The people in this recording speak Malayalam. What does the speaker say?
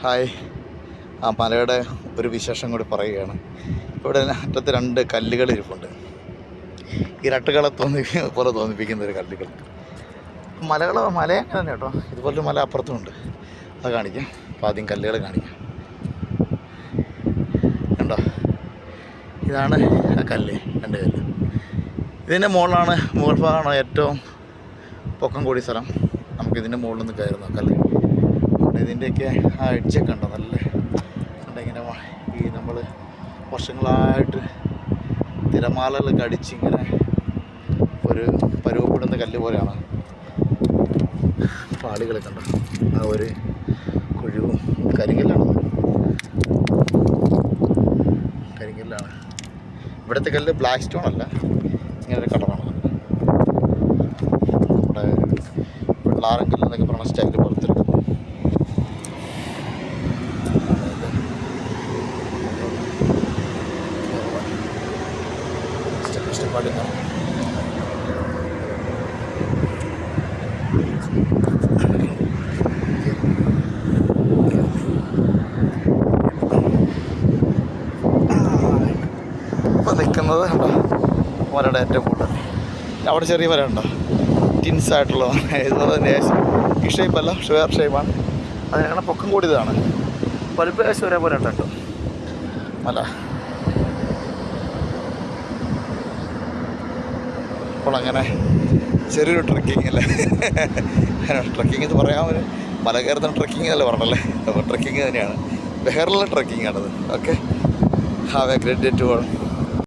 ഹായ്. ആ മലയുടെ ഒരു വിശേഷം കൂടി പറയുകയാണ്. ഇവിടെ അറ്റത്ത് 2 കല്ലുകൾ ഇരിപ്പുണ്ട്. ഇരട്ടുകളെ പോലെ തോന്നിപ്പിക്കുന്ന ഒരു കല്ലുകൾ. മല അങ്ങനെ തന്നെ കേട്ടോ. ഇതുപോലൊരു മല അപ്പുറത്തുമുണ്ട്. അത് കാണിക്കാം. അപ്പോൾ ആദ്യം കല്ലുകൾ കാണിക്കാം. കണ്ടോ, ഇതാണ് ആ കല്ല്. 2 കല്ല്. ഇതിൻ്റെ മുകളിലാണ്, മുകൾ ഭാഗമാണ് ഏറ്റവും പൊക്കം കൂടിയ സ്ഥലം. നമുക്കിതിൻ്റെ മുകളിൽ നിന്ന് കയറി നോക്കല്ലേ. ഇതിൻ്റെയൊക്കെ ആ എഡ്ജൊക്കെ ഉണ്ടോ, നല്ല ഇങ്ങനെ ഈ നമ്മൾ വർഷങ്ങളായിട്ട് തിരമാലകളൊക്കെ അടിച്ചിങ്ങനെ ഒരു പരുവപ്പെടുന്ന കല്ല് പോലെയാണ്. പാളികളൊക്കെ ഉണ്ടോ, ആ ഒരു കുഴിവും കരിങ്കല്ലാണ്. കരിങ്കല്ലാണ് ഇവിടുത്തെ കല്ല്. ബ്ലാക്ക് സ്റ്റോൺ അല്ല, ഇങ്ങനെ ഒരു കളറാണ്. നമ്മുടെ വെള്ളാരങ്കല്ല് എന്നൊക്കെ പറയുന്ന സ്റ്റൈല് പുറത്തെടുക്കുന്നത്. ഇഷ്ടപ്പാടില്ല. ഇപ്പം നിൽക്കുന്നത് ഉണ്ടോ മലയുടെ ഏറ്റവും കൂടുതൽ. അവിടെ ചെറിയ മല ഉണ്ടോ, ടിൻസ് ആയിട്ടുള്ളതാണ്. ഇതുപോലെ തന്നെ ഈ ഷേപ്പല്ല, ഷുവർ ഷേപ്പാണ്. അതിനാണ് പൊക്കം കൂടിയതാണ്. പഴുപ്പ് ഏകദേശം ഒരേപോലെ ഉണ്ട് കേട്ടോ മല. അപ്പോൾ അങ്ങനെ ചെറിയൊരു ട്രക്കിങ് അല്ലേ. ട്രക്കിംഗ് എന്ന് പറയാൻ ഒരു മല കയറുന്ന ട്രക്കിംഗ് എന്നല്ലേ പറഞ്ഞല്ലേ. അപ്പോൾ ട്രക്കിങ് തന്നെയാണ്, ബെഹറിലെ ട്രക്കിംഗ് ആണത്. Okay, have a great day to all.